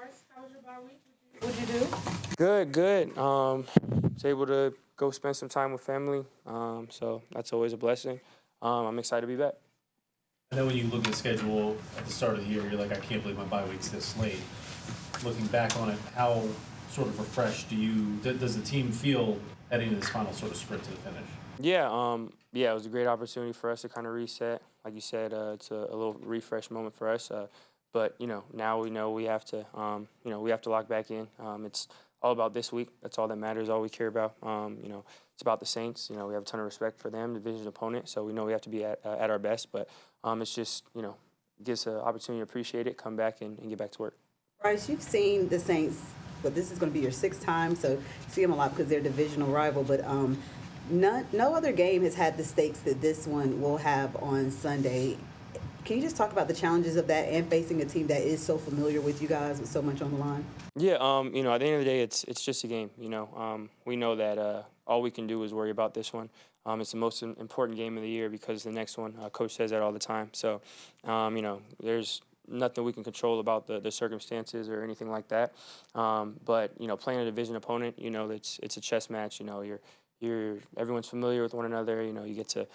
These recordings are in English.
Bryce, how was your bye week? What'd you do? Good. Was able to go spend some time with family. So that's always a blessing. I'm excited to be back. I know when you look at the schedule at the start of the year, you're like, I can't believe my bye week's this late. Looking back on it, how sort of refreshed does the team feel heading to this final sort of sprint to the finish? Yeah, it was a great opportunity for us to kind of reset. Like you said, it's a little refresh moment for us. But now we know we have to, we have to lock back in. It's all about this week. That's all that matters. All we care about. It's about the Saints. We have a ton of respect for them, division opponent. So we know we have to be at our best. But it's just, gives us an opportunity to appreciate it, come back and get back to work. Bryce, you've seen the Saints, but this is going to be your sixth time, so you see them a lot because they're a divisional rival. But no other game has had the stakes that this one will have on Sunday. Can you just talk about the challenges of that and facing a team that is so familiar with you guys with so much on the line? Yeah, at the end of the day, it's just a game. We know that all we can do is worry about this one. It's the most important game of the year because the next one, Coach says that all the time. So, there's nothing we can control about the circumstances or anything like that. But playing a division opponent, it's a chess match. Everyone's familiar with one another. You get to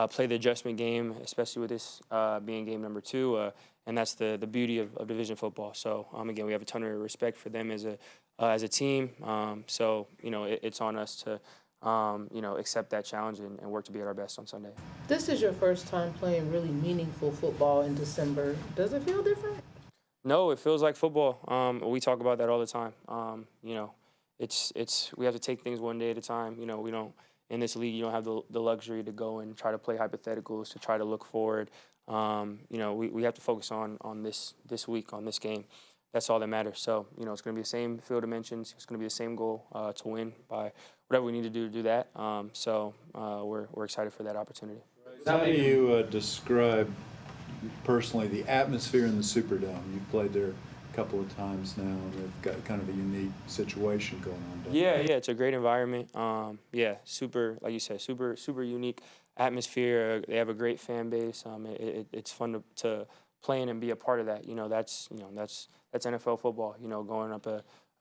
play the adjustment game, especially with this being game number 2, and that's the beauty of division football. So again, we have a ton of respect for them as a team. It's on us to accept that challenge and work to be at our best on Sunday. This is your first time playing really meaningful football in December. Does it feel different? No, it feels like football. We talk about that all the time. We have to take things one day at a time. We don't in this league. You don't have the luxury to go and try to play hypotheticals to try to look forward. We have to focus on this week, on this game. That's all that matters. So it's going to be the same field dimensions. It's going to be the same goal to win by whatever we need to do that. We're excited for that opportunity. How do you describe personally the atmosphere in the Superdome? You've played there a couple of times now, and they've got kind of a unique situation going on. Yeah, it's a great environment. Super, like you said, super unique atmosphere. They have a great fan base. It's fun to play in and be a part of that. That's NFL football. Going up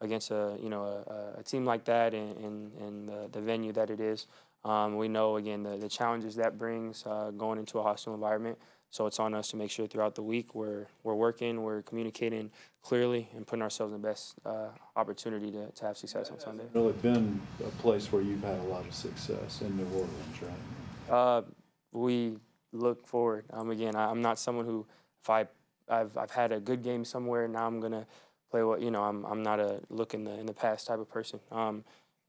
against a team like that in the venue that it is. We know again the challenges that brings going into a hostile environment. So it's on us to make sure throughout the week we're working, we're communicating clearly, and putting ourselves in the best opportunity to have success on Sunday. It's really been a place where you've had a lot of success in New Orleans, right? We look forward. Again, I'm not someone who, if I've had a good game somewhere, now I'm gonna play what I'm not a look in the past type of person.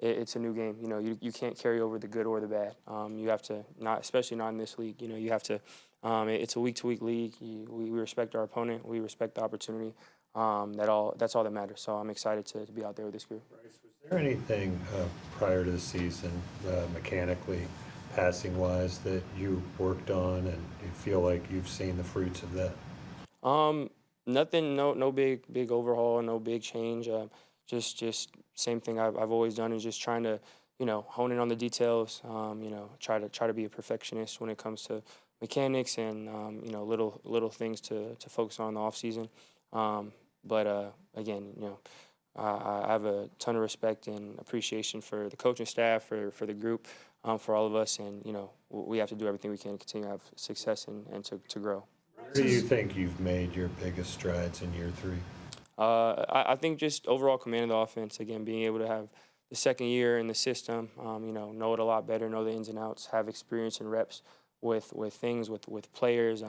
It's a new game. You can't carry over the good or the bad. You have to especially not in this league. You have to. It's a week-to-week league. We respect our opponent. We respect the opportunity. That's all that matters. So I'm excited to be out there with this group. Bryce, was there anything prior to the season, mechanically, passing-wise, that you worked on and you feel like you've seen the fruits of that? Nothing. No big overhaul. No big change. Just same thing I've always done is just trying to hone in on the details. Try to be a perfectionist when it comes to mechanics and little things to focus on in the off season. Again, I have a ton of respect and appreciation for the coaching staff, for the group, for all of us, and we have to do everything we can to continue to have success and to grow. Where do you think you've made your biggest strides in year 3? I think just overall command of the offense. Again, being able to have the second year in the system, know it a lot better, know the ins and outs, have experience and reps with things, with players.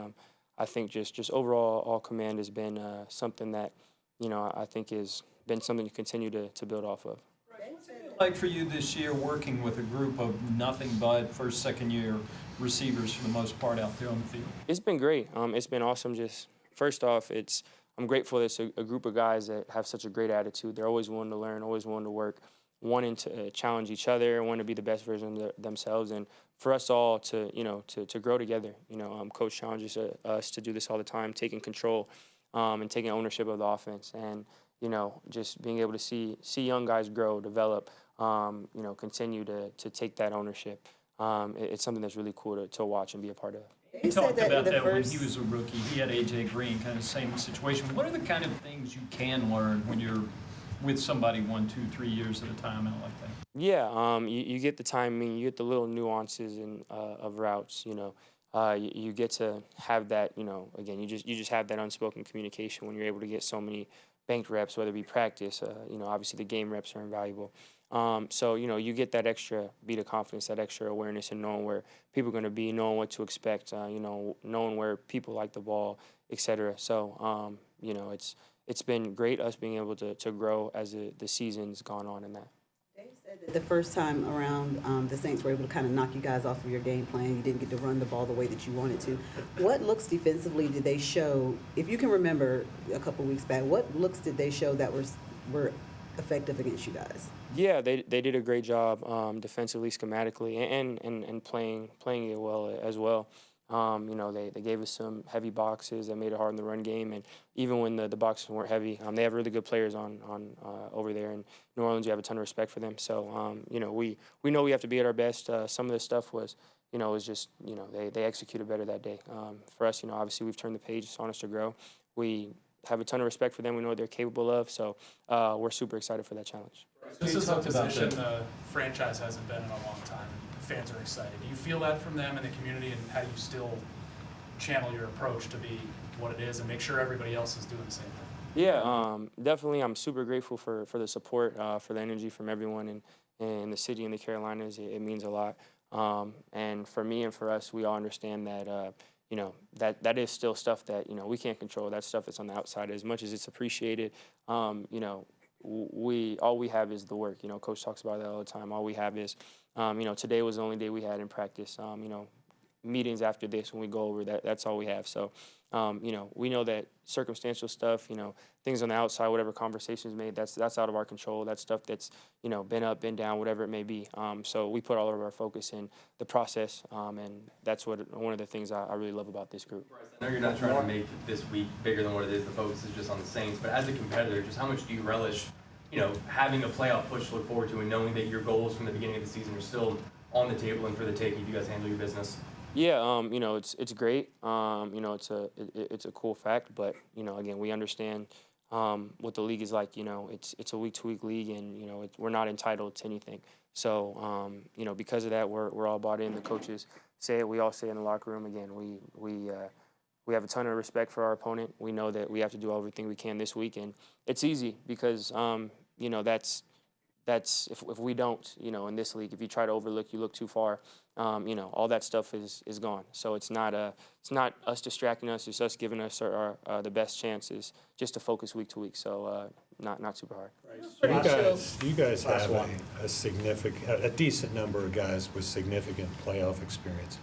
I think just overall all command has been something that I think has been something to continue to build off of. What's it like for you this year working with a group of nothing but first, second year receivers for the most part out there on the field? It's been great. It's been awesome. Just first off, I'm grateful that it's a group of guys that have such a great attitude. They're always willing to learn, always willing to work, wanting to challenge each other, wanting to be the best version of themselves, and for us all to grow together. Coach challenges us to do this all the time, taking control and taking ownership of the offense, and just being able to see young guys grow, develop, continue to take that ownership. It's something that's really cool to watch and be a part of. He said talked that in about the that when first- he was a rookie. He had A.J. Green, kind of the same situation. What are the kind of things you can learn when you're with somebody 1, 2, 3 years at a time out like that? Yeah, you get the timing, you get the little nuances of routes. You get to have that. Again, you just have that unspoken communication when you're able to get so many banked reps, whether it be practice. Obviously the game reps are invaluable. So you get that extra beat of confidence, that extra awareness, and knowing where people are going to be, knowing what to expect. Knowing where people like the ball, etc. So it's been great us being able to grow as the season's gone on in that. Dave said that the first time around, the Saints were able to kind of knock you guys off of your game plan. You didn't get to run the ball the way that you wanted to. What looks defensively did they show, if you can remember a couple weeks back, what looks did they show that were effective against you guys? Yeah, they did a great job defensively, schematically, and playing it well as well. They gave us some heavy boxes that made it hard in the run game, and even when the boxes weren't heavy, they have really good players on over there in New Orleans. You have a ton of respect for them. So we know we have to be at our best. Some of this stuff was just they executed better that day. For us, obviously we've turned the page. It's on us to grow. We have a ton of respect for them. We know what they're capable of. So we're super excited for that challenge. This You is a talked about position that. the franchise hasn't been in a long time. Fans are excited. Do you feel that from them in the community, and how do you still channel your approach to be what it is and make sure everybody else is doing the same thing? Yeah, definitely. I'm super grateful for the support, for the energy from everyone in the city and the Carolinas. It means a lot. And for me and for us, we all understand that that is still stuff that we can't control. That stuff that's on the outside. As much as it's appreciated, we all we have is the work. Coach talks about that all the time. All we have is, today was the only day we had in practice. Meetings after this when we go over that. That's all we have. So, we know that circumstantial stuff, things on the outside, whatever conversations made, that's out of our control. That's stuff that's been up, been down, whatever it may be. So we put all of our focus in the process, and that's one of the things I really love about this group. Bryce, I know you're not trying to make this week bigger than what it is. The focus is just on the Saints. But as a competitor, just how much do you relish, having a playoff push to look forward to, and knowing that your goals from the beginning of the season are still on the table and for the taking if you guys handle your business? Yeah, it's great. It's a cool fact, but again, we understand what the league is like. It's a week-to-week league, and we're not entitled to anything. So because of that, we're all bought in. The coaches say it. We all say it in the locker room. Again, we have a ton of respect for our opponent. We know that we have to do everything we can this week, and it's easy because that's if we don't, in this league, if you try to overlook, you look too far. All that stuff is gone. So it's not us distracting us. It's us giving us our the best chances just to focus week to week. So not super hard. You guys have a decent number of guys with significant playoff experience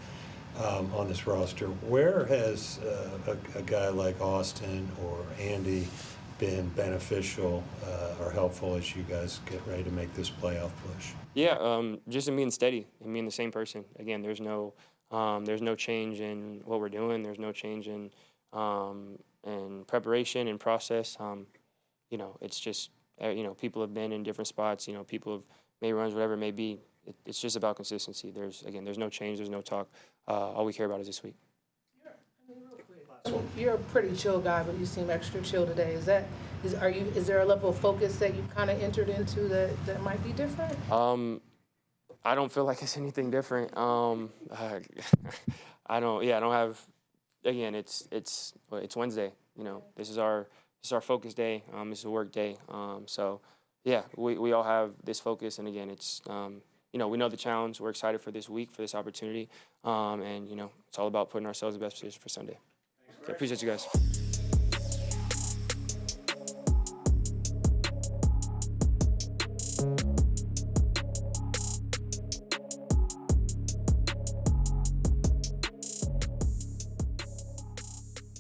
on this roster. Where has a guy like Austin or Andy been beneficial or helpful as you guys get ready to make this playoff push? Yeah, just in being steady and being the same person. Again, there's no change in what we're doing. There's no change in preparation and process. It's just people have been in different spots. People have made runs, whatever it may be. It's just about consistency. There's no change. There's no talk. All we care about is this week. You're a pretty chill guy, but you seem extra chill today. Is there a level of focus that you've kind of entered into that might be different? I don't feel like it's anything different. I don't have. Again, it's Wednesday. This is our focus day. This is a work day. So yeah, we all have this focus, and again, it's we know the challenge. We're excited for this week, for this opportunity, and it's all about putting ourselves in the best position for Sunday. Okay, appreciate you guys.